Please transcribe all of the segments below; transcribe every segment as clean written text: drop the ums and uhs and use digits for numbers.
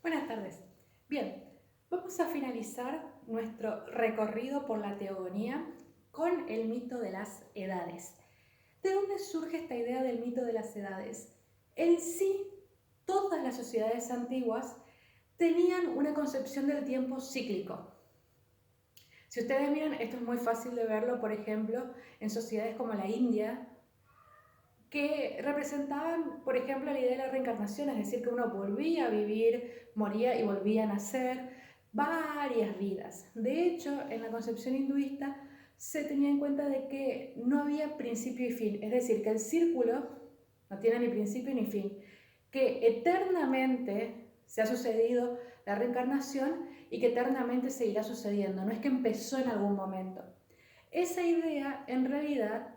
Buenas tardes. Bien, vamos a finalizar nuestro recorrido por la teogonía con el mito de las edades. ¿De dónde surge esta idea del mito de las edades? En sí, todas las sociedades antiguas tenían una concepción del tiempo cíclico. Si ustedes miran, esto es muy fácil de verlo, por ejemplo, en sociedades como la India, que representaban, por ejemplo, la idea de la reencarnación, es decir, que uno volvía a vivir, moría y volvía a nacer, varias vidas. De hecho, en la concepción hinduista se tenía en cuenta de que no había principio y fin, es decir, que el círculo no tiene ni principio ni fin, que eternamente se ha sucedido la reencarnación y que eternamente seguirá sucediendo, no es que empezó en algún momento. Esa idea en realidad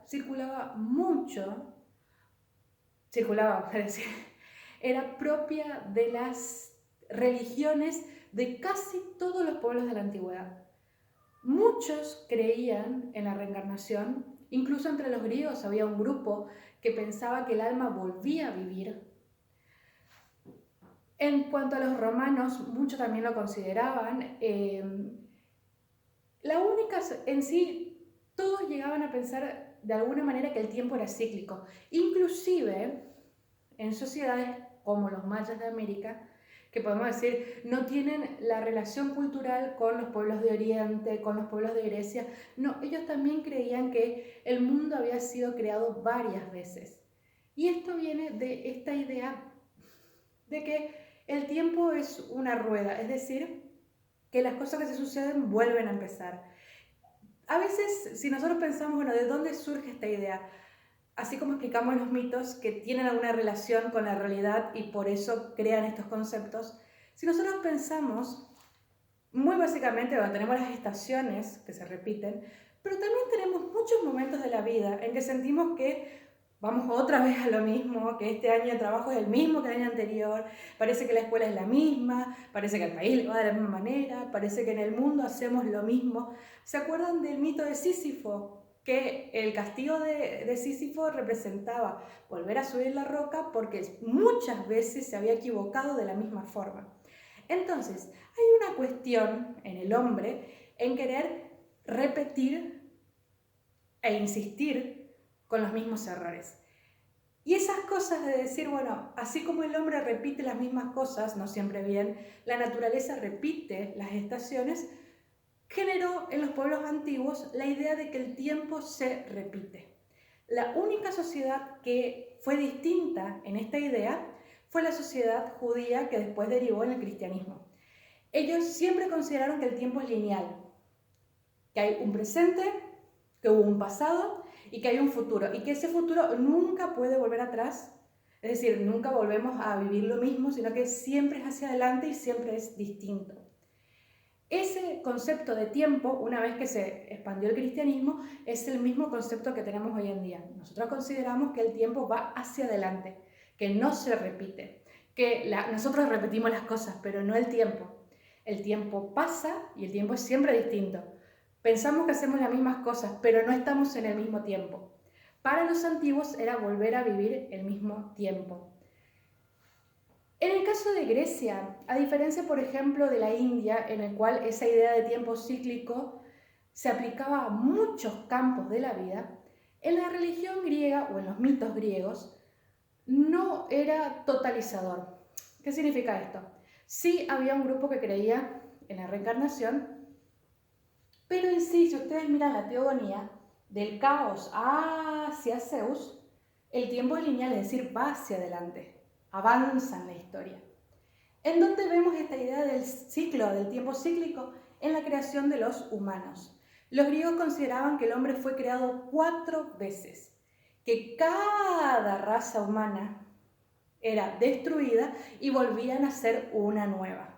era propia de las religiones de casi todos los pueblos de la antigüedad. Muchos creían en la reencarnación, incluso entre los griegos había un grupo que pensaba que el alma volvía a vivir. En cuanto a los romanos, muchos también lo consideraban. En sí, todos llegaban a pensar de alguna manera que el tiempo era cíclico. Inclusive, en sociedades como los mayas de América, que podemos decir no tienen la relación cultural con los pueblos de Oriente, con los pueblos de Grecia, no, ellos también creían que el mundo había sido creado varias veces. Y esto viene de esta idea de que el tiempo es una rueda, es decir, que las cosas que se suceden vuelven a empezar. A veces, si nosotros pensamos, bueno, ¿de dónde surge esta idea? Así como explicamos los mitos que tienen alguna relación con la realidad y por eso crean estos conceptos, si nosotros pensamos, muy básicamente, bueno, tenemos las estaciones que se repiten, pero también tenemos muchos momentos de la vida en que sentimos que vamos otra vez a lo mismo, que este año de trabajo es el mismo que el año anterior, parece que la escuela es la misma, parece que el país va de la misma manera, parece que en el mundo hacemos lo mismo. ¿Se acuerdan del mito de Sísifo? Que el castigo de Sísifo representaba volver a subir la roca porque muchas veces se había equivocado de la misma forma. Entonces, hay una cuestión en el hombre en querer repetir e insistir con los mismos errores. Y esas cosas de decir, bueno, así como el hombre repite las mismas cosas, no siempre bien, la naturaleza repite las estaciones, generó en los pueblos antiguos la idea de que el tiempo se repite. La única sociedad que fue distinta en esta idea fue la sociedad judía que después derivó en el cristianismo. Ellos siempre consideraron que el tiempo es lineal, que hay un presente, que hubo un pasado y que hay un futuro, y que ese futuro nunca puede volver atrás, es decir, nunca volvemos a vivir lo mismo, sino que siempre es hacia adelante y siempre es distinto. Ese concepto de tiempo, una vez que se expandió el cristianismo, es el mismo concepto que tenemos hoy en día. Nosotros consideramos que el tiempo va hacia adelante, que no se repite, que nosotros repetimos las cosas, pero no el tiempo. El tiempo pasa y el tiempo es siempre distinto. Pensamos que hacemos las mismas cosas, pero no estamos en el mismo tiempo. Para los antiguos era volver a vivir el mismo tiempo. En el caso de Grecia, a diferencia, por ejemplo, de la India, en el cual esa idea de tiempo cíclico se aplicaba a muchos campos de la vida, en la religión griega o en los mitos griegos no era totalizador. ¿Qué significa esto? Sí había un grupo que creía en la reencarnación, pero en sí, si ustedes miran la teogonía, del caos hacia Zeus, el tiempo es lineal, es decir, va hacia adelante, avanza en la historia. ¿En dónde vemos esta idea del ciclo, del tiempo cíclico? En la creación de los humanos. Los griegos consideraban que el hombre fue creado 4 veces, que cada raza humana era destruida y volvía a nacer una nueva.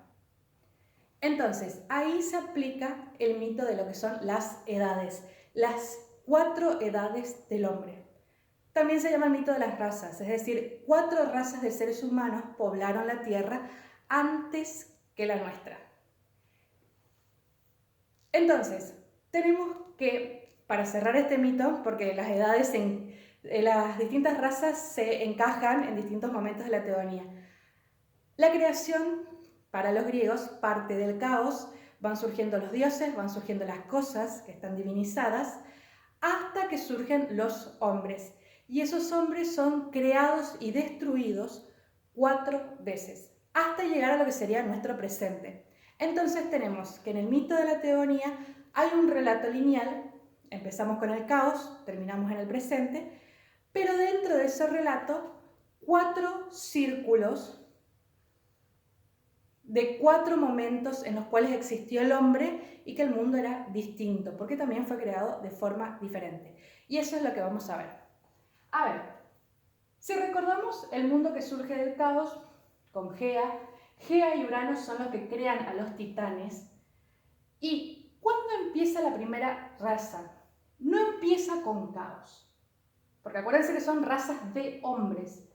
Entonces, ahí se aplica el mito de lo que son las edades, las 4 edades del hombre. También se llama el mito de las razas, es decir, 4 razas de seres humanos poblaron la Tierra antes que la nuestra. Entonces, tenemos que, para cerrar este mito, porque las edades, las distintas razas se encajan en distintos momentos de la teogonía, la creación para los griegos parte del caos, van surgiendo los dioses, van surgiendo las cosas que están divinizadas, hasta que surgen los hombres. Y esos hombres son creados y destruidos 4 veces, hasta llegar a lo que sería nuestro presente. Entonces tenemos que en el mito de la teogonía hay un relato lineal, empezamos con el caos, terminamos en el presente, pero dentro de ese relato 4 círculos de 4 momentos en los cuales existió el hombre y que el mundo era distinto, porque también fue creado de forma diferente. Y eso es lo que vamos a ver. A ver, si recordamos el mundo que surge del caos con Gea, Gea y Urano son los que crean a los titanes. ¿Y cuándo empieza la primera raza? No empieza con caos, porque acuérdense que son razas de hombres.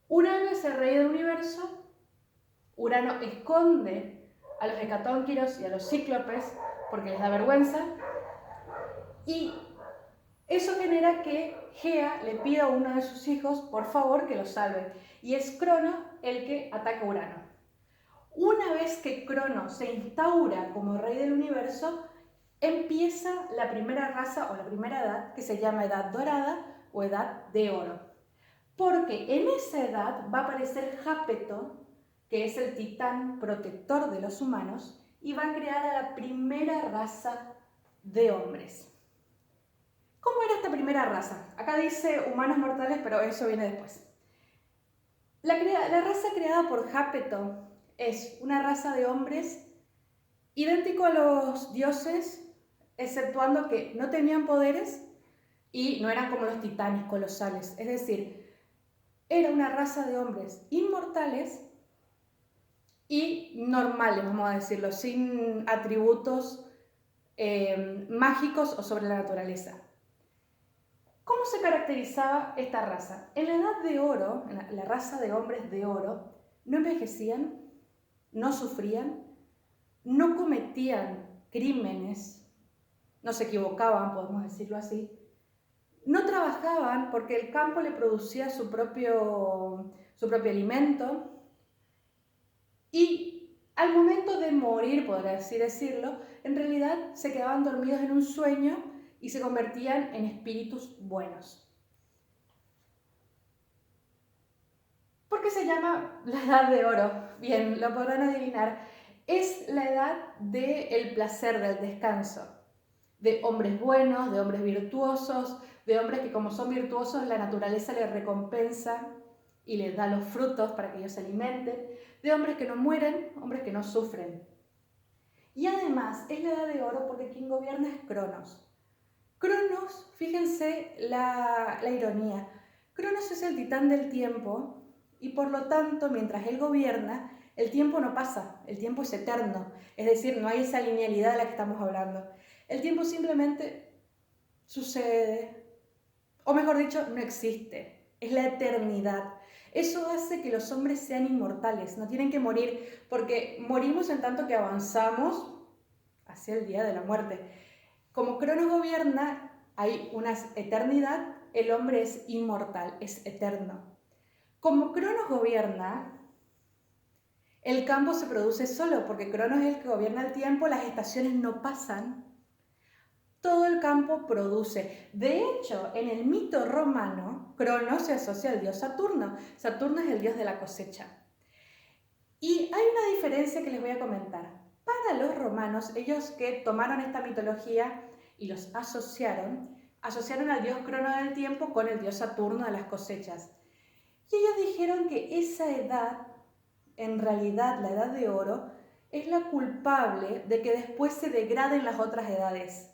Urano es el rey del universo. Urano esconde a los hecatónquiros y a los cíclopes porque les da vergüenza, y eso genera que Gea le pida a uno de sus hijos por favor que lo salve, y es Crono el que ataca a Urano. Una vez que Crono se instaura como rey del universo, empieza la primera raza o la primera edad, que se llama Edad Dorada o Edad de Oro, porque en esa edad va a aparecer Jápeto, que es el titán protector de los humanos, y va a crear a la primera raza de hombres. ¿Cómo era esta primera raza? Acá dice humanos mortales, pero eso viene después. La raza creada por Jápeto es una raza de hombres idéntico a los dioses, exceptuando que no tenían poderes y no eran como los titanes colosales. Es decir, era una raza de hombres inmortales y normales, vamos a decirlo, sin atributos mágicos o sobre la naturaleza. ¿Cómo se caracterizaba esta raza? En la Edad de Oro, en la raza de hombres de oro, no envejecían, no sufrían, no cometían crímenes, no se equivocaban, podemos decirlo así, no trabajaban porque el campo le producía su propio alimento, y al momento de morir, por así decirlo, en realidad se quedaban dormidos en un sueño y se convertían en espíritus buenos. ¿Por qué se llama la Edad de Oro? Bien, lo podrán adivinar. Es la edad del placer, del descanso, de hombres buenos, de hombres virtuosos, de hombres que como son virtuosos la naturaleza les recompensa y les da los frutos para que ellos se alimenten, de hombres que no mueren, hombres que no sufren. Y además es la Edad de Oro porque quien gobierna es Cronos. Cronos, fíjense la ironía, Cronos es el titán del tiempo y por lo tanto mientras él gobierna el tiempo no pasa, el tiempo es eterno, es decir, no hay esa linealidad de la que estamos hablando. El tiempo simplemente sucede, o mejor dicho, no existe, es la eternidad. Eso hace que los hombres sean inmortales, no tienen que morir, porque morimos en tanto que avanzamos hacia el día de la muerte. Como Cronos gobierna, hay una eternidad, el hombre es inmortal, es eterno. Como Cronos gobierna, el campo se produce solo, porque Cronos es el que gobierna el tiempo, las estaciones no pasan, todo el campo produce. De hecho, en el mito romano, Cronos se asocia al dios Saturno. Saturno es el dios de la cosecha. Y hay una diferencia que les voy a comentar. Para los romanos, ellos que tomaron esta mitología y los asociaron al dios Crono del tiempo con el dios Saturno de las cosechas. Y ellos dijeron que esa edad, en realidad la Edad de Oro, es la culpable de que después se degraden las otras edades.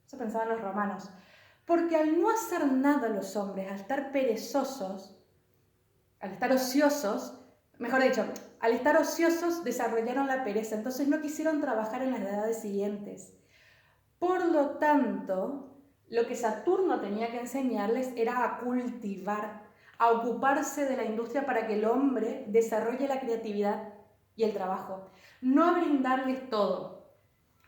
Eso pensaban los romanos. Porque al no hacer nada los hombres, al estar perezosos, al estar ociosos, mejor dicho, al estar ociosos desarrollaron la pereza, entonces no quisieron trabajar en las edades siguientes. Por lo tanto, lo que Saturno tenía que enseñarles era a cultivar, a ocuparse de la industria para que el hombre desarrolle la creatividad y el trabajo, no a brindarles todo.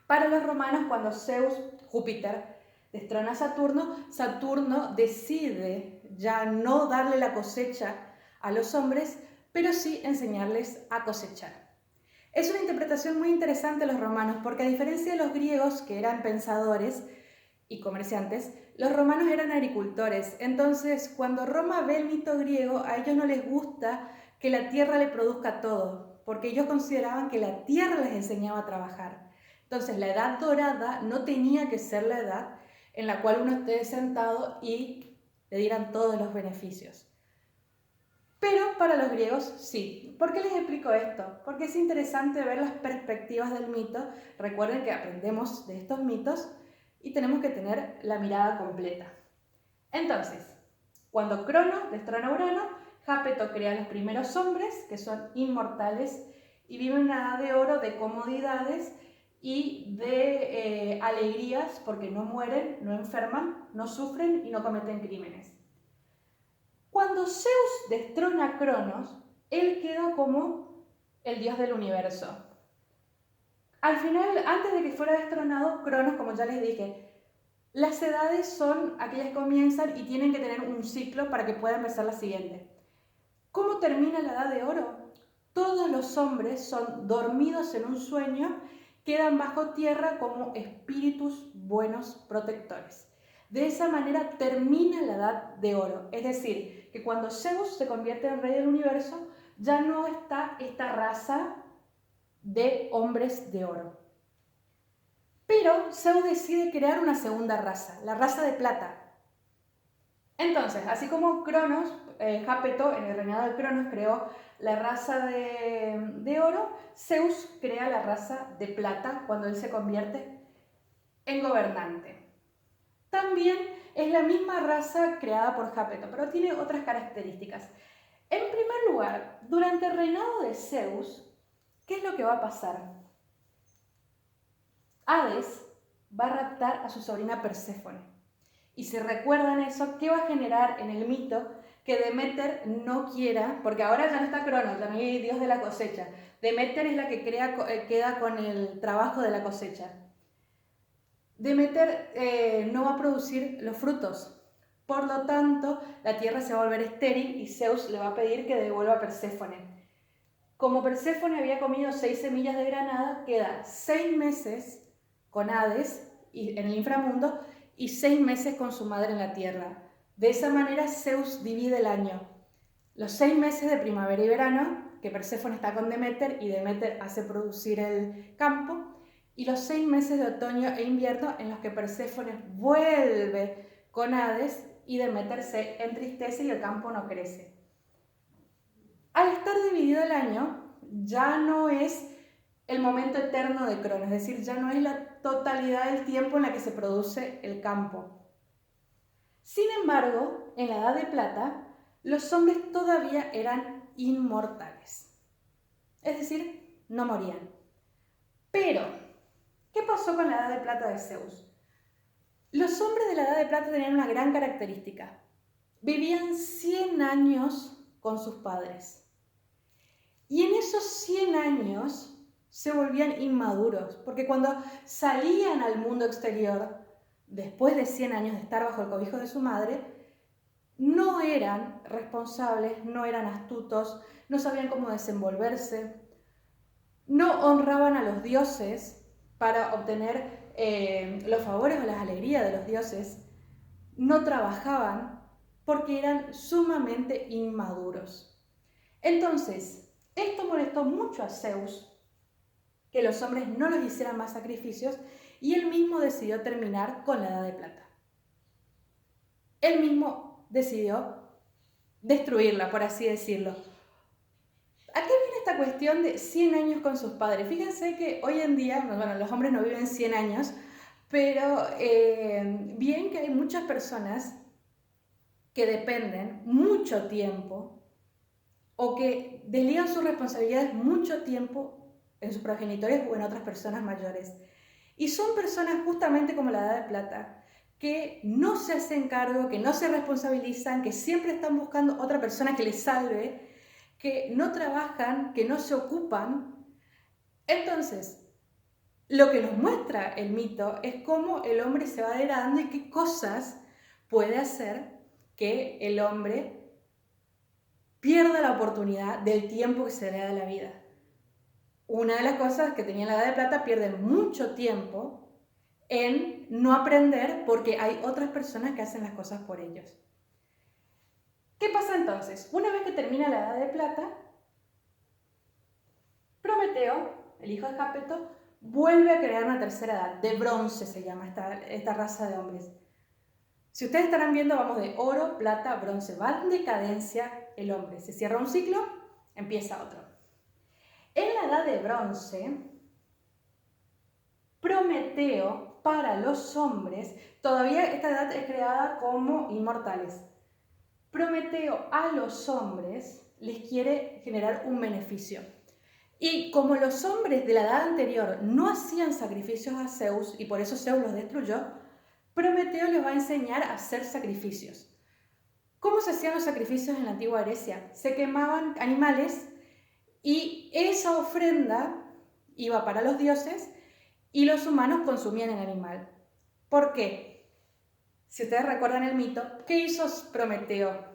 Para los romanos, cuando Zeus, Júpiter, destrona a Saturno, Saturno decide ya no darle la cosecha a los hombres, pero sí enseñarles a cosechar. Es una interpretación muy interesante de los romanos, porque a diferencia de los griegos, que eran pensadores y comerciantes, los romanos eran agricultores. Entonces, cuando Roma ve el mito griego, a ellos no les gusta que la tierra le produzca todo, porque ellos consideraban que la tierra les enseñaba a trabajar. Entonces, la edad dorada no tenía que ser la edad en la cual uno esté sentado y le dieran todos los beneficios. Pero para los griegos sí. ¿Por qué les explico esto? Porque es interesante ver las perspectivas del mito. Recuerden que aprendemos de estos mitos y tenemos que tener la mirada completa. Entonces, cuando Cronos destrona a Urano, Jápeto crea a los primeros hombres, que son inmortales, y viven una edad de oro de comodidades y de alegrías, porque no mueren, no enferman, no sufren y no cometen crímenes. Cuando Zeus destrona a Cronos, él queda como el dios del universo. Al final, antes de que fuera destronado, Cronos, como ya les dije, las edades son aquellas que comienzan y tienen que tener un ciclo para que pueda empezar la siguiente. ¿Cómo termina la edad de oro? Todos los hombres son dormidos en un sueño, quedan bajo tierra como espíritus buenos protectores. De esa manera termina la edad de oro. Es decir, que cuando Zeus se convierte en rey del universo, ya no está esta raza de hombres de oro. Pero Zeus decide crear una segunda raza, la raza de plata. Entonces, así como Cronos, Jápeto, en el reinado de Cronos, creó la raza de oro, Zeus crea la raza de plata cuando él se convierte en gobernante. También es la misma raza creada por Jápeto, pero tiene otras características. En primer lugar, durante el reinado de Zeus, ¿qué es lo que va a pasar? Hades va a raptar a su sobrina Perséfone. Y si recuerdan eso, ¿qué va a generar en el mito? Que Deméter no quiera, porque ahora ya no está Cronos, ya no hay dios de la cosecha. Deméter es la que queda con el trabajo de la cosecha. Deméter no va a producir los frutos. Por lo tanto, la tierra se va a volver estéril y Zeus le va a pedir que devuelva a Perséfone. Como Perséfone había comido 6 semillas de granada, queda 6 meses con Hades en el inframundo y 6 meses con su madre en la tierra. De esa manera Zeus divide el año. Los 6 meses de primavera y verano, que Perséfone está con Deméter y Deméter hace producir el campo, y los 6 meses de otoño e invierno en los que Perséfone vuelve con Hades y Deméter se entristece y el campo no crece. Al estar dividido el año, ya no es el momento eterno de Cronos, es decir, ya no es la totalidad del tiempo en la que se produce el campo. Sin embargo, en la Edad de Plata, los hombres todavía eran inmortales, es decir, no morían. Pero, ¿qué pasó con la Edad de Plata de Zeus? Los hombres de la Edad de Plata tenían una gran característica. Vivían 100 años con sus padres. Y en esos 100 años se volvían inmaduros, porque cuando salían al mundo exterior, después de 100 años de estar bajo el cobijo de su madre, no eran responsables, no eran astutos, no sabían cómo desenvolverse, no honraban a los dioses para obtener los favores o las alegrías de los dioses, no trabajaban porque eran sumamente inmaduros. Entonces, esto molestó mucho a Zeus, que los hombres no les hicieran más sacrificios, y él mismo decidió terminar con la Edad de Plata. Él mismo decidió destruirla, por así decirlo. ¿A qué viene esta cuestión de 100 años con sus padres? Fíjense que hoy en día, bueno, los hombres no viven 100 años, pero bien que hay muchas personas que dependen mucho tiempo o que desligan sus responsabilidades mucho tiempo en sus progenitores o en otras personas mayores. Y son personas justamente como la Edad de Plata, que no se hacen cargo, que no se responsabilizan, que siempre están buscando otra persona que les salve, que no trabajan, que no se ocupan. Entonces, lo que nos muestra el mito es cómo el hombre se va degradando y qué cosas puede hacer que el hombre pierda la oportunidad del tiempo que se le da a la vida. una de las cosas que tenía la Edad de Plata, pierde mucho tiempo en no aprender porque hay otras personas que hacen las cosas por ellos. ¿Qué pasa entonces? Una vez que termina la Edad de Plata, Prometeo, el hijo de Jápeto, vuelve a crear una tercera edad, de bronce se llama esta raza de hombres. Si ustedes estarán viendo, vamos de oro, plata, bronce, va en decadencia el hombre. Se cierra un ciclo, empieza otro. En la edad de bronce, Prometeo, para los hombres, todavía esta edad es creada como inmortales. Prometeo a los hombres les quiere generar un beneficio. Y como los hombres de la edad anterior no hacían sacrificios a Zeus, y por eso Zeus los destruyó, Prometeo les va a enseñar a hacer sacrificios. ¿Cómo se hacían los sacrificios en la antigua Grecia? Se quemaban animales y esa ofrenda iba para los dioses y los humanos consumían el animal. ¿Por qué? Si ustedes recuerdan el mito, ¿qué hizo Prometeo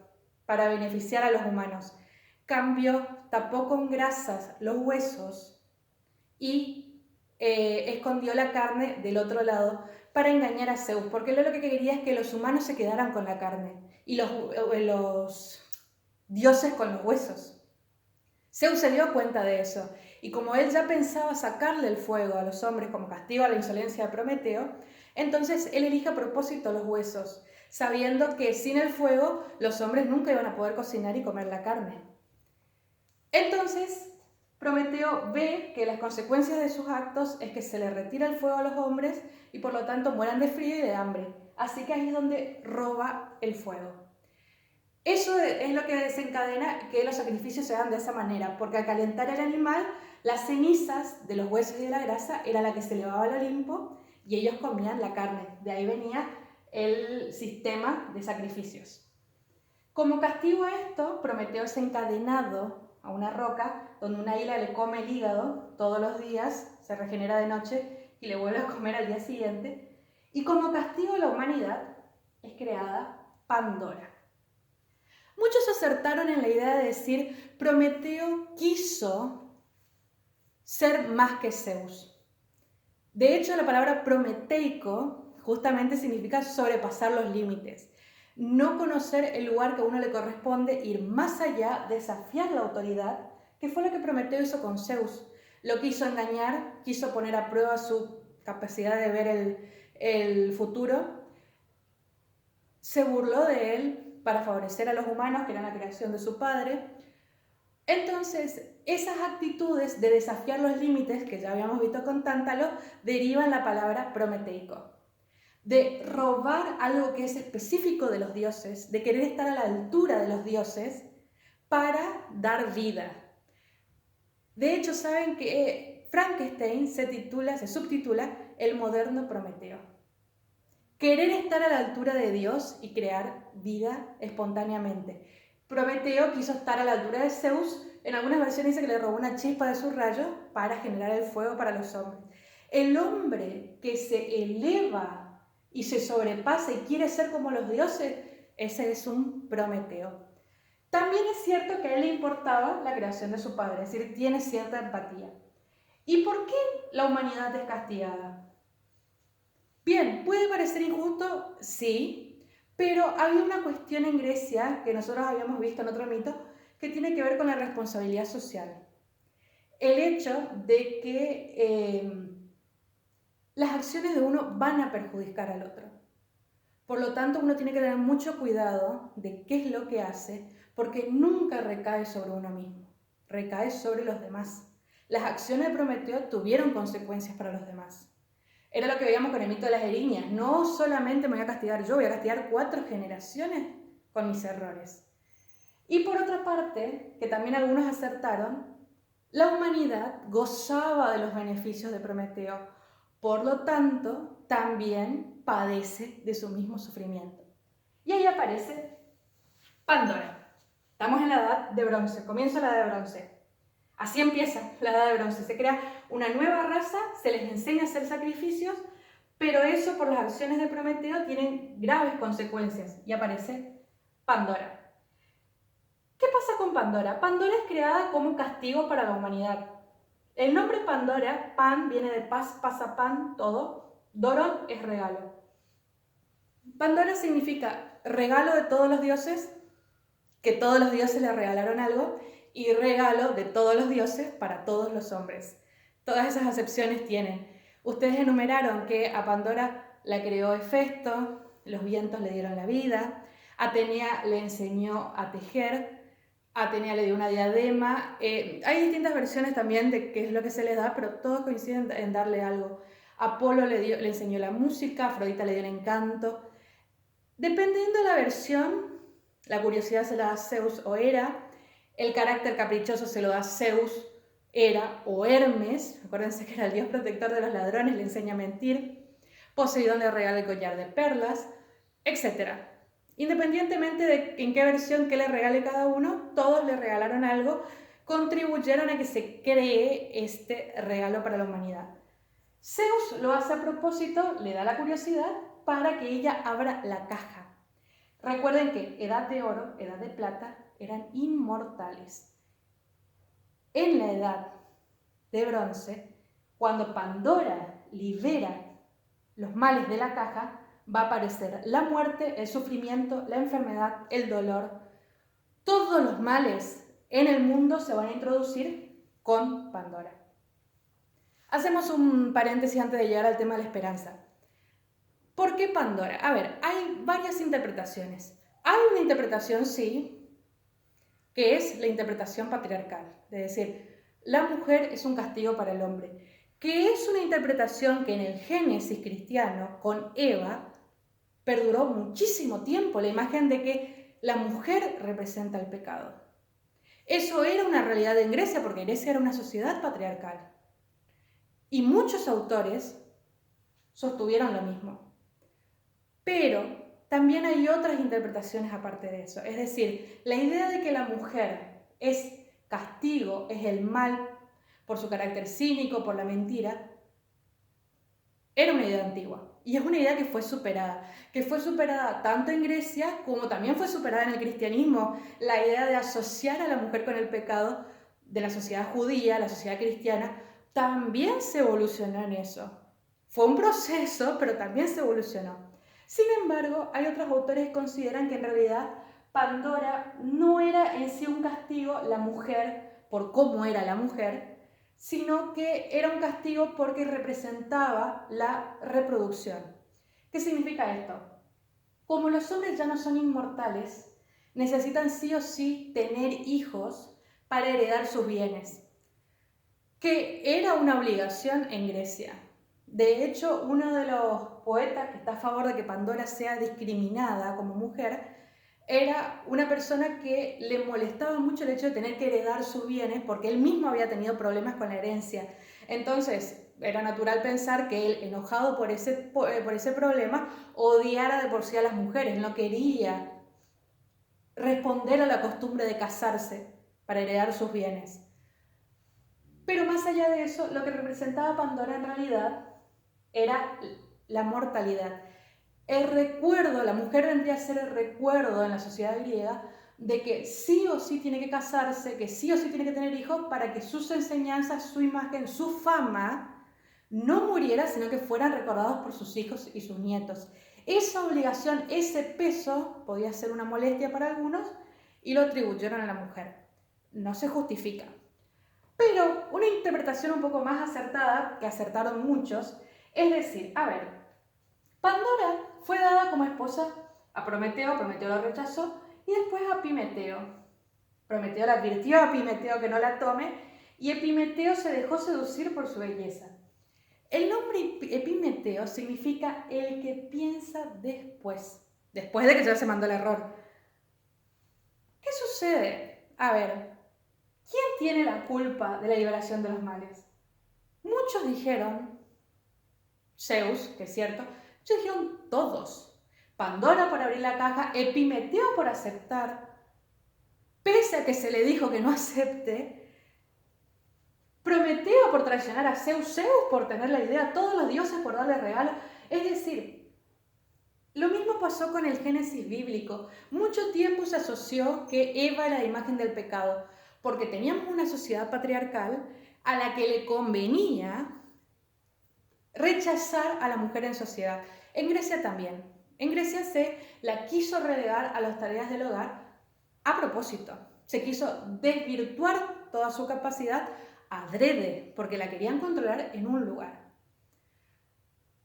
para beneficiar a los humanos? Tapó con grasas los huesos y escondió la carne del otro lado para engañar a Zeus, porque él lo que quería es que los humanos se quedaran con la carne y los dioses con los huesos. Zeus se dio cuenta de eso, y como él ya pensaba sacarle el fuego a los hombres como castigo a la insolencia de Prometeo, entonces él elige a propósito los huesos, sabiendo que sin el fuego los hombres nunca iban a poder cocinar y comer la carne. Entonces, Prometeo ve que las consecuencias de sus actos es que se le retira el fuego a los hombres y por lo tanto mueran de frío y de hambre. Así que ahí es donde roba el fuego. Eso es lo que desencadena que los sacrificios se hagan de esa manera, porque al calentar el animal, las cenizas de los huesos y de la grasa era la que se elevaba al Olimpo y ellos comían la carne. De ahí venía el sistema de sacrificios. Como castigo a esto, Prometeo es encadenado a una roca donde una águila le come el hígado todos los días, se regenera de noche y le vuelve a comer al día siguiente. Y como castigo a la humanidad es creada Pandora. Muchos acertaron en la idea de decir Prometeo quiso ser más que Zeus. De hecho, la palabra prometeico justamente significa sobrepasar los límites. No conocer el lugar que a uno le corresponde, ir más allá, desafiar la autoridad, que fue lo que Prometeo hizo con Zeus. Lo quiso engañar, quiso poner a prueba su capacidad de ver el futuro, se burló de él para favorecer a los humanos, que era la creación de su padre. Entonces, esas actitudes de desafiar los límites, que ya habíamos visto con Tántalo, derivan la palabra prometeico. De robar algo que es específico de los dioses, de querer estar a la altura de los dioses para dar vida. De hecho, saben que Frankenstein se subtitula El moderno Prometeo. Querer estar a la altura de Dios y crear vida espontáneamente. Prometeo quiso estar a la altura de Zeus. En algunas versiones dice que le robó una chispa de su rayo para generar el fuego para los hombres. El hombre que se eleva y se sobrepasa y quiere ser como los dioses, ese es un Prometeo. También es cierto que a él le importaba la creación de su padre, es decir, tiene cierta empatía. ¿Y por qué la humanidad es castigada? Bien, ¿puede parecer injusto? Sí, pero había una cuestión en Grecia que nosotros habíamos visto en otro mito que tiene que ver con la responsabilidad social. El hecho de que las acciones de uno van a perjudicar al otro. Por lo tanto, uno tiene que tener mucho cuidado de qué es lo que hace, porque nunca recae sobre uno mismo, recae sobre los demás. Las acciones de Prometeo tuvieron consecuencias para los demás. Era lo que veíamos con el mito de las eriñas. No solamente me voy a castigar yo, voy a castigar 4 generaciones con mis errores. Y por otra parte, que también algunos acertaron, la humanidad gozaba de los beneficios de Prometeo. Por lo tanto, también padece de su mismo sufrimiento. Y ahí aparece Pandora. Estamos en la edad de bronce, comienza la edad de bronce. Así empieza la edad de bronce. Se crea una nueva raza, se les enseña a hacer sacrificios, pero eso por las acciones de Prometeo tienen graves consecuencias y aparece Pandora. ¿Qué pasa con Pandora? Pandora es creada como un castigo para la humanidad. El nombre Pandora, pan viene de paz, pan, todo. Doron es regalo. Pandora significa regalo de todos los dioses, que todos los dioses le regalaron algo, y regalo de todos los dioses para todos los hombres. Todas esas acepciones tienen. Ustedes enumeraron que a Pandora la creó Hefesto, los vientos le dieron la vida, Atenea le enseñó a tejer, Atenea le dio una diadema. Hay distintas versiones también de qué es lo que se les da, pero todos coinciden en darle algo. Apolo le enseñó la música, Afrodita le dio el encanto. Dependiendo de la versión, la curiosidad se la da Zeus o Hera, el carácter caprichoso se lo da Zeus, Hera o Hermes, acuérdense que era el dios protector de los ladrones, le enseña a mentir, Poseidón le regala el collar de perlas, etc. Independientemente de en qué versión que le regale cada uno, todos le regalaron algo, contribuyeron a que se cree este regalo para la humanidad. Zeus lo hace a propósito, le da la curiosidad para que ella abra la caja. Recuerden que edad de oro, edad de plata, eran inmortales. En la edad de bronce, cuando Pandora libera los males de la caja, va a aparecer la muerte, el sufrimiento, la enfermedad, el dolor. Todos los males en el mundo se van a introducir con Pandora. Hacemos un paréntesis antes de llegar al tema de la esperanza. ¿Por qué Pandora? A ver, hay varias interpretaciones. Hay una interpretación, sí, que es la interpretación patriarcal, es decir, la mujer es un castigo para el hombre, que es una interpretación que en el Génesis cristiano, con Eva, perduró muchísimo tiempo, la imagen de que la mujer representa el pecado. Eso era una realidad en Grecia, porque Grecia era una sociedad patriarcal. Y muchos autores sostuvieron lo mismo. Pero también hay otras interpretaciones aparte de eso. Es decir, la idea de que la mujer es castigo, es el mal por su carácter cínico, por la mentira, era una idea antigua. Y es una idea que fue superada tanto en Grecia como también fue superada en el cristianismo. La idea de asociar a la mujer con el pecado de la sociedad judía, la sociedad cristiana, también se evolucionó en eso. Fue un proceso, pero también se evolucionó. Sin embargo, hay otros autores que consideran que en realidad Pandora no era en sí un castigo la mujer por cómo era la mujer, sino que era un castigo porque representaba la reproducción. ¿Qué significa esto? Como los hombres ya no son inmortales, necesitan sí o sí tener hijos para heredar sus bienes, que era una obligación en Grecia. De hecho, uno de los poetas que está a favor de que Pandora sea discriminada como mujer era una persona que le molestaba mucho el hecho de tener que heredar sus bienes porque él mismo había tenido problemas con la herencia. Entonces, era natural pensar que él, enojado por ese problema, odiara de por sí a las mujeres, no quería responder a la costumbre de casarse para heredar sus bienes. Pero más allá de eso, lo que representaba Pandora en realidad era la mortalidad. El recuerdo, la mujer vendría a ser el recuerdo en la sociedad griega de que sí o sí tiene que casarse, que sí o sí tiene que tener hijos para que sus enseñanzas, su imagen, su fama no muriera, sino que fueran recordados por sus hijos y sus nietos. Esa obligación, ese peso podía ser una molestia para algunos y lo atribuyeron a la mujer. No se justifica. Pero una interpretación un poco más acertada, que acertaron muchos, es decir, a ver, Pandora fue dada como esposa a Prometeo, Prometeo la rechazó, y después a Epimeteo. Prometeo le advirtió a Epimeteo que no la tome, y Epimeteo se dejó seducir por su belleza. El nombre Epimeteo significa el que piensa después de que ya se mandó el error. ¿Qué sucede? A ver, ¿quién tiene la culpa de la liberación de los males? Muchos dijeron, Zeus, que es cierto, muchos dijeron todos. Pandora por abrir la caja, Epimeteo por aceptar, pese a que se le dijo que no acepte, Prometeo por traicionar a Zeus, Zeus por tener la idea, todos los dioses por darle regalo. Es decir, lo mismo pasó con el Génesis bíblico. Mucho tiempo se asoció que Eva era la imagen del pecado, porque teníamos una sociedad patriarcal, a la que le convenía rechazar a la mujer en sociedad. En Grecia también. En Grecia se la quiso relegar a las tareas del hogar a propósito. Se quiso desvirtuar toda su capacidad adrede, porque la querían controlar en un lugar.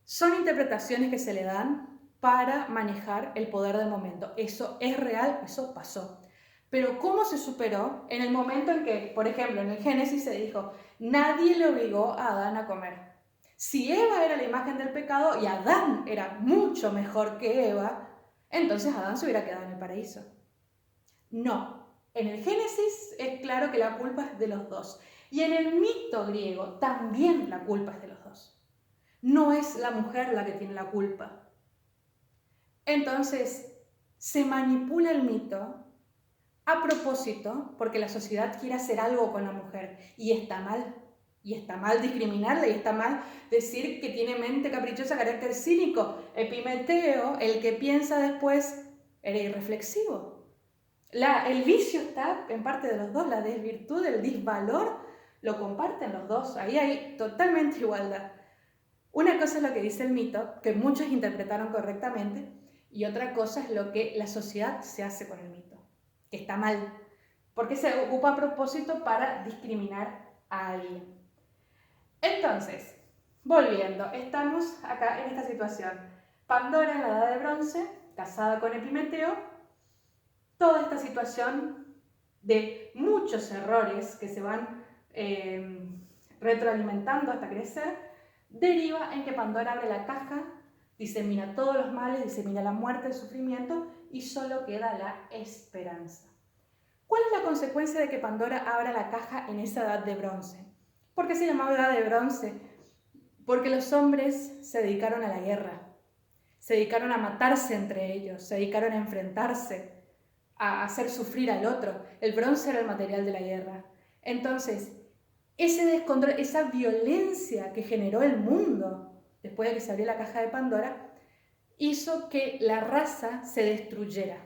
Son interpretaciones que se le dan para manejar el poder del momento. Eso es real, eso pasó. Pero ¿cómo se superó en el momento en que, por ejemplo, en el Génesis se dijo, nadie le obligó a Adán a comer? Si Eva era la imagen del pecado y Adán era mucho mejor que Eva, entonces Adán se hubiera quedado en el paraíso. No, en el Génesis es claro que la culpa es de los dos. Y en el mito griego también la culpa es de los dos. No es la mujer la que tiene la culpa. Entonces, se manipula el mito a propósito porque la sociedad quiere hacer algo con la mujer y está mal. Y está mal discriminarla y está mal decir que tiene mente caprichosa, carácter cínico. Epimeteo, el que piensa después, era irreflexivo. El vicio está en parte de los dos, la desvirtud, el disvalor, lo comparten los dos. Ahí hay totalmente igualdad. Una cosa es lo que dice el mito, que muchos interpretaron correctamente, y otra cosa es lo que la sociedad se hace con el mito, que está mal, porque se ocupa a propósito para discriminar a alguien. Entonces, volviendo, estamos acá en esta situación. Pandora en la Edad de Bronce, casada con Epimeteo, toda esta situación de muchos errores que se van retroalimentando hasta crecer, deriva en que Pandora abre la caja, disemina todos los males, disemina la muerte, el sufrimiento y solo queda la esperanza. ¿Cuál es la consecuencia de que Pandora abra la caja en esa edad de bronce? ¿Por qué se llamaba edad de bronce? Porque los hombres se dedicaron a la guerra, se dedicaron a matarse entre ellos, se dedicaron a enfrentarse, a hacer sufrir al otro. El bronce era el material de la guerra. Entonces, ese descontrol, esa violencia que generó el mundo después de que se abrió la caja de Pandora, hizo que la raza se destruyera.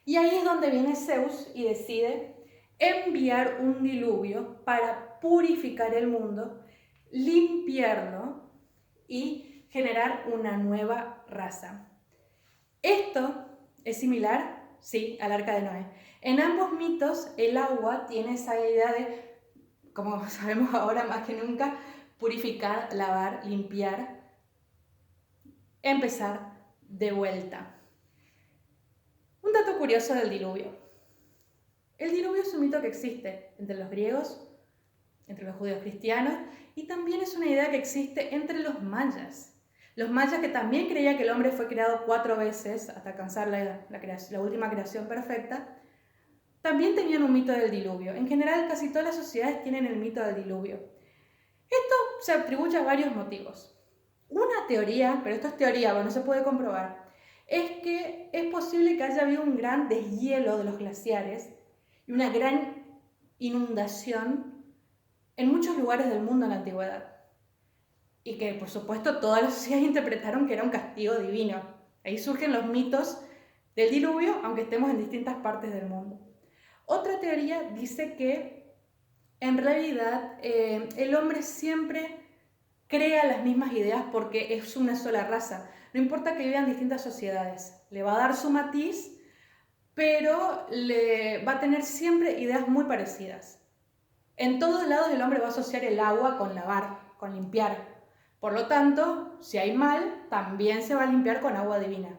Y ahí es donde viene Zeus y decide enviar un diluvio para purificar el mundo, limpiarlo y generar una nueva raza. Esto es similar, sí, al Arca de Noé. En ambos mitos el agua tiene esa idea de, como sabemos ahora más que nunca, purificar, lavar, limpiar, empezar de vuelta. Un dato curioso del diluvio. El diluvio es un mito que existe entre los griegos, entre los judíos cristianos, y también es una idea que existe entre los mayas. Los mayas, que también creían que el hombre fue creado 4 veces hasta alcanzar la última creación perfecta, también tenían un mito del diluvio. En general, casi todas las sociedades tienen el mito del diluvio. Esto se atribuye a varios motivos. Una teoría, pero esto es teoría, no se puede comprobar, es que es posible que haya habido un gran deshielo de los glaciares y una gran inundación en muchos lugares del mundo en la antigüedad. Y que, por supuesto, todas las sociedades interpretaron que era un castigo divino. Ahí surgen los mitos del diluvio, aunque estemos en distintas partes del mundo. Otra teoría dice que, en realidad, el hombre siempre crea las mismas ideas porque es una sola raza. No importa que vivan distintas sociedades, le va a dar su matiz, pero le va a tener siempre ideas muy parecidas. En todos lados el hombre va a asociar el agua con lavar, con limpiar. Por lo tanto, si hay mal, también se va a limpiar con agua divina.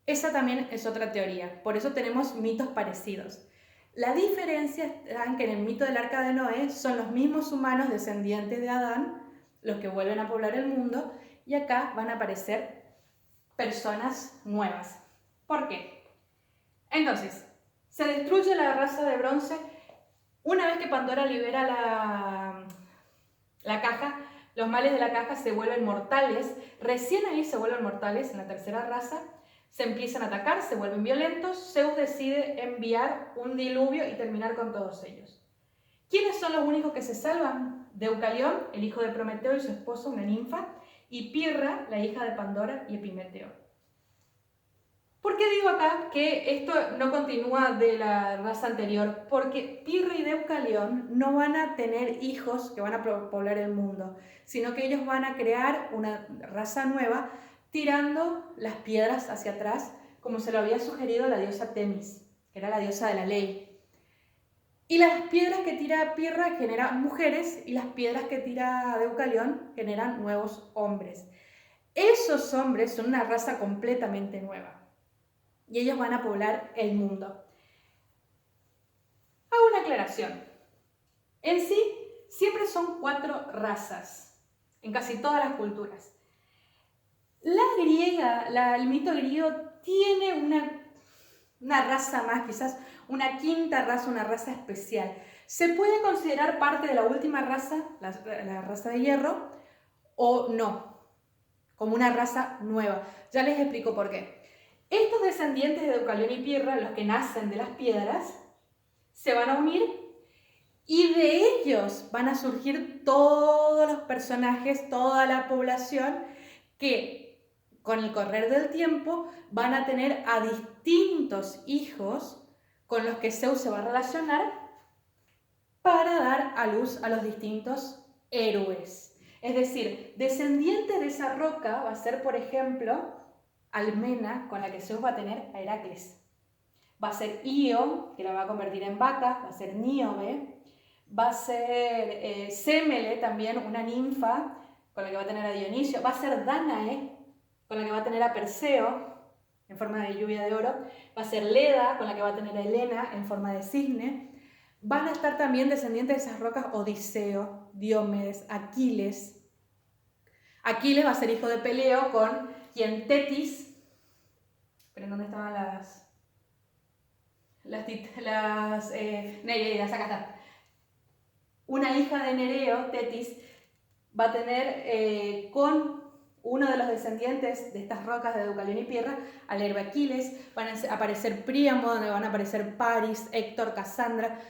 Esa también es otra teoría, por eso tenemos mitos parecidos. La diferencia está en que en el mito del Arca de Noé son los mismos humanos descendientes de Adán los que vuelven a poblar el mundo, y acá van a aparecer personas nuevas. ¿Por qué? Entonces, se destruye la raza de bronce. Una vez que Pandora libera la caja, los males de la caja se vuelven mortales. Recién ahí se vuelven mortales, en la tercera raza. Se empiezan a atacar, se vuelven violentos. Zeus decide enviar un diluvio y terminar con todos ellos. ¿Quiénes son los únicos que se salvan? Deucalión, el hijo de Prometeo y su esposa, una ninfa, y Pirra, la hija de Pandora y Epimeteo. ¿Por qué digo acá que esto no continúa de la raza anterior? Porque Pirra y Deucalión no van a tener hijos que van a poblar el mundo, sino que ellos van a crear una raza nueva tirando las piedras hacia atrás, como se lo había sugerido la diosa Temis, que era la diosa de la ley. Y las piedras que tira Pirra generan mujeres y las piedras que tira Deucalión generan nuevos hombres. Esos hombres son una raza completamente nueva y ellos van a poblar el mundo. Hago una aclaración. En sí, siempre son 4 razas en casi todas las culturas. La griega, el mito griego tiene una raza más, quizás una quinta raza, una raza especial. Se puede considerar parte de la última raza, la raza de hierro, o no, como una raza nueva. Ya les explico por qué. Estos descendientes de Deucalión y Pirra, los que nacen de las piedras, se van a unir y de ellos van a surgir todos los personajes, toda la población que con el correr del tiempo van a tener a distintos hijos con los que Zeus se va a relacionar para dar a luz a los distintos héroes. Es decir, descendiente de esa roca va a ser, por ejemplo, Almena, con la que Zeus va a tener a Heracles. Va a ser Io, que la va a convertir en vaca, va a ser Níobe, va a ser Sémele, también una ninfa, con la que va a tener a Dionisio, va a ser Dánae, con la que va a tener a Perseo, en forma de lluvia de oro, va a ser Leda, con la que va a tener a Helena, en forma de cisne. Van a estar también descendientes de esas rocas Odiseo, Diomedes, Aquiles. Aquiles va a ser hijo de Peleo con quien Tetis, pero ¿dónde estaban las Nereidas? Acá está. Una hija de Nereo, Tetis, va a tener con uno de los descendientes de estas rocas de Deucalión y Pirra al héroe Aquiles. Van a aparecer Príamo, donde van a aparecer Paris, Héctor, Casandra.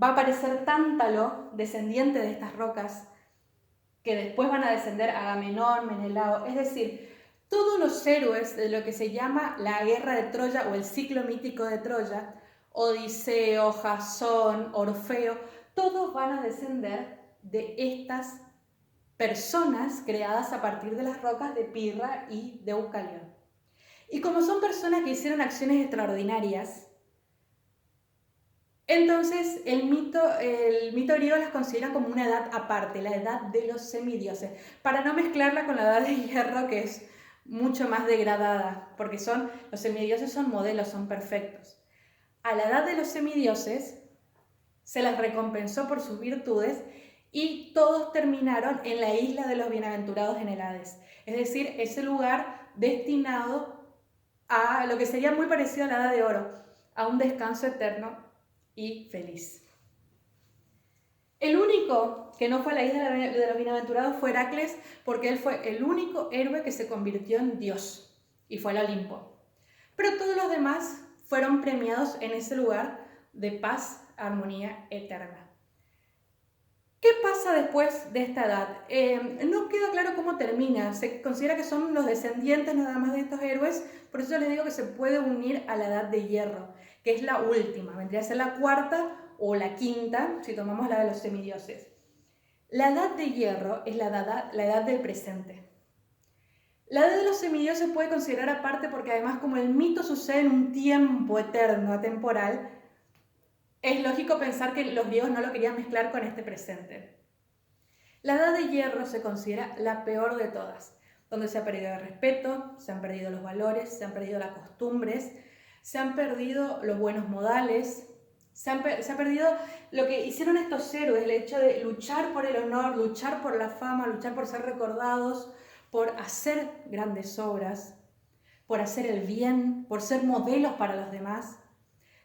Va a aparecer Tántalo, descendiente de estas rocas, que después van a descender Agamenón, Menelao. Es decir, todos los héroes de lo que se llama la guerra de Troya o el ciclo mítico de Troya, Odiseo, Jasón, Orfeo, todos van a descender de estas personas creadas a partir de las rocas de Pirra y Deucalión. Y como son personas que hicieron acciones extraordinarias, entonces el mito griego las considera como una edad aparte, la edad de los semidioses, para no mezclarla con la edad de hierro, que es mucho más degradada, porque los semidioses son modelos, son perfectos. A la edad de los semidioses se las recompensó por sus virtudes y todos terminaron en la isla de los bienaventurados en el Hades, es decir, ese lugar destinado a lo que sería muy parecido a la Edad de Oro, a un descanso eterno y feliz. El único que no fue a la isla de los bienaventurados fue Heracles, porque él fue el único héroe que se convirtió en Dios y fue al Olimpo. Pero todos los demás fueron premiados en ese lugar de paz, armonía eterna. ¿Qué pasa después de esta edad? No queda claro cómo termina. Se considera que son los descendientes nada más de estos héroes, por eso les digo que se puede unir a la edad de hierro, que es la última, vendría a ser la cuarta o la quinta, si tomamos la de los semidioses. La edad de hierro es la edad del presente. La edad de los semidioses se puede considerar aparte porque además como el mito sucede en un tiempo eterno, atemporal, es lógico pensar que los griegos no lo querían mezclar con este presente. La edad de hierro se considera la peor de todas, donde se ha perdido el respeto, se han perdido los valores, se han perdido las costumbres, se han perdido los buenos modales, se ha perdido lo que hicieron estos héroes, el hecho de luchar por el honor, luchar por la fama, luchar por ser recordados, por hacer grandes obras, por hacer el bien, por ser modelos para los demás.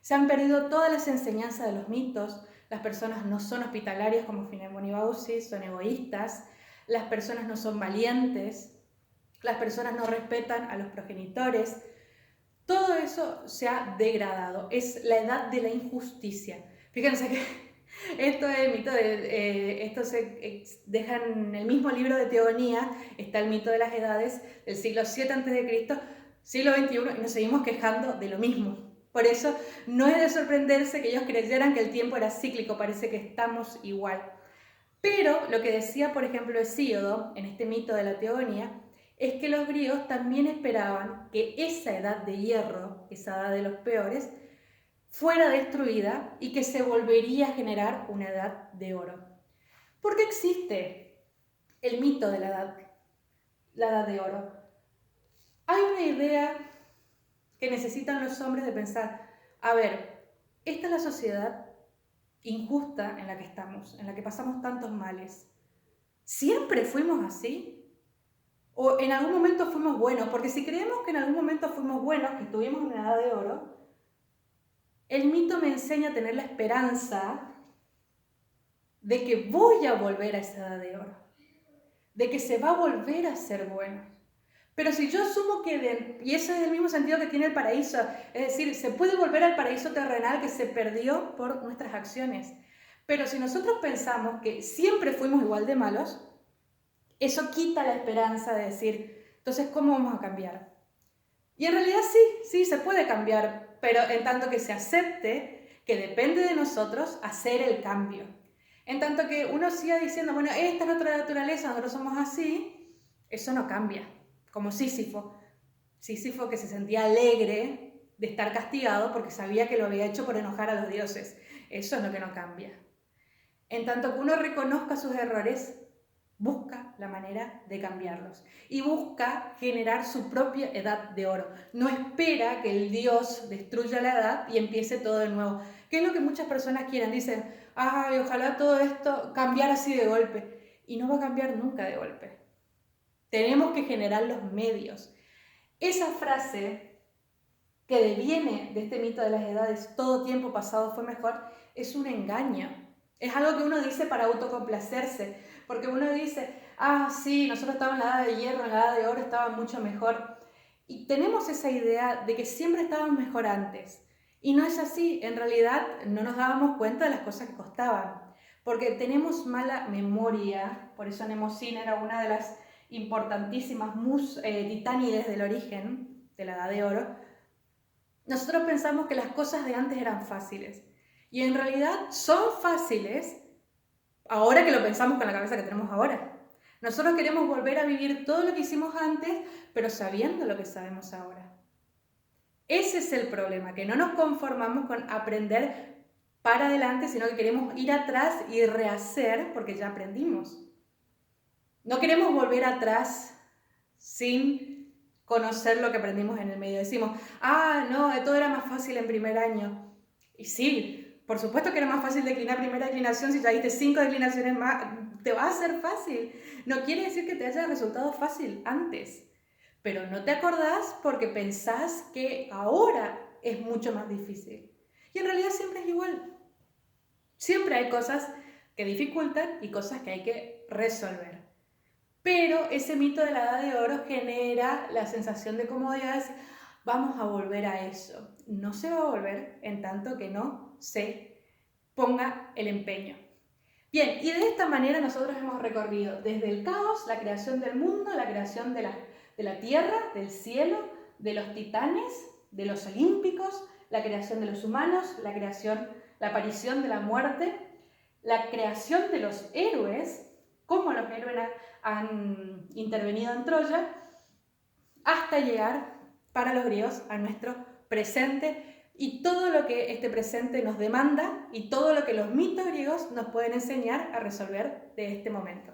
Se han perdido todas las enseñanzas de los mitos, las personas no son hospitalarias como Filemón y Baucis, son egoístas, las personas no son valientes, las personas no respetan a los progenitores. Todo eso se ha degradado, es la edad de la injusticia. Fíjense que esto se deja en el mismo libro de Teogonía, está el mito de las edades del siglo VII a.C., siglo XXI y nos seguimos quejando de lo mismo. Por eso no es de sorprenderse que ellos creyeran que el tiempo era cíclico, parece que estamos igual. Pero lo que decía, por ejemplo, Hesíodo, en este mito de la teogonía, es que los griegos también esperaban que esa edad de hierro, esa edad de los peores, fuera destruida y que se volvería a generar una edad de oro. ¿Por qué existe el mito de la edad de oro? Hay una idea que necesitan los hombres de pensar, a ver, esta es la sociedad injusta en la que estamos, en la que pasamos tantos males. ¿Siempre fuimos así? ¿O en algún momento fuimos buenos? Porque si creemos que en algún momento fuimos buenos, que estuvimos en una edad de oro, el mito me enseña a tener la esperanza de que voy a volver a esa edad de oro, de que se va a volver a ser bueno. Pero si yo asumo que, y ese es el mismo sentido que tiene el paraíso, es decir, se puede volver al paraíso terrenal que se perdió por nuestras acciones. Pero si nosotros pensamos que siempre fuimos igual de malos, eso quita la esperanza de decir, entonces, ¿cómo vamos a cambiar? Y en realidad sí, se puede cambiar, pero en tanto que se acepte que depende de nosotros hacer el cambio. En tanto que uno siga diciendo, bueno, esta es nuestra naturaleza, nosotros somos así, eso no cambia. Como Sísifo que se sentía alegre de estar castigado porque sabía que lo había hecho por enojar a los dioses. Eso es lo que no cambia. En tanto que uno reconozca sus errores, busca la manera de cambiarlos y busca generar su propia edad de oro. No espera que el dios destruya la edad y empiece todo de nuevo. ¿Qué es lo que muchas personas quieren? Dicen, ay, ojalá todo esto cambiara así de golpe. Y no va a cambiar nunca de golpe. Tenemos que generar los medios. Esa frase que deviene de este mito de las edades, todo tiempo pasado fue mejor, es un engaño. Es algo que uno dice para autocomplacerse, porque uno dice, sí, nosotros estábamos en la edad de hierro, en la edad de oro estaba mucho mejor. Y tenemos esa idea de que siempre estábamos mejor antes. Y no es así, en realidad no nos dábamos cuenta de las cosas que costaban, porque tenemos mala memoria. Por eso Mnemosine era una de las importantísimas titánides del origen, de la edad de oro. Nosotros pensamos que las cosas de antes eran fáciles, y en realidad son fáciles ahora que lo pensamos con la cabeza que tenemos ahora. Nosotros queremos volver a vivir todo lo que hicimos antes, pero sabiendo lo que sabemos ahora. Ese es el problema, que no nos conformamos con aprender para adelante, sino que queremos ir atrás y rehacer porque ya aprendimos. No queremos volver atrás sin conocer lo que aprendimos en el medio. Decimos, no, todo era más fácil en primer año. Y sí, por supuesto que era más fácil declinar primera declinación. Si ya diste 5 declinaciones más, te va a ser fácil. No quiere decir que te haya resultado fácil antes, pero no te acordás porque pensás que ahora es mucho más difícil. Y en realidad siempre es igual. Siempre hay cosas que dificultan y cosas que hay que resolver. Pero ese mito de la edad de oro genera la sensación de comodidad. Vamos a volver a eso. No se va a volver en tanto que no se ponga el empeño. Bien, y de esta manera nosotros hemos recorrido desde el caos, la creación del mundo, la creación de la tierra, del cielo, de los titanes, de los olímpicos, la creación de los humanos, la aparición de la muerte, la creación de los héroes, cómo los héroes han intervenido en Troya, hasta llegar para los griegos a nuestro presente y todo lo que este presente nos demanda y todo lo que los mitos griegos nos pueden enseñar a resolver de este momento.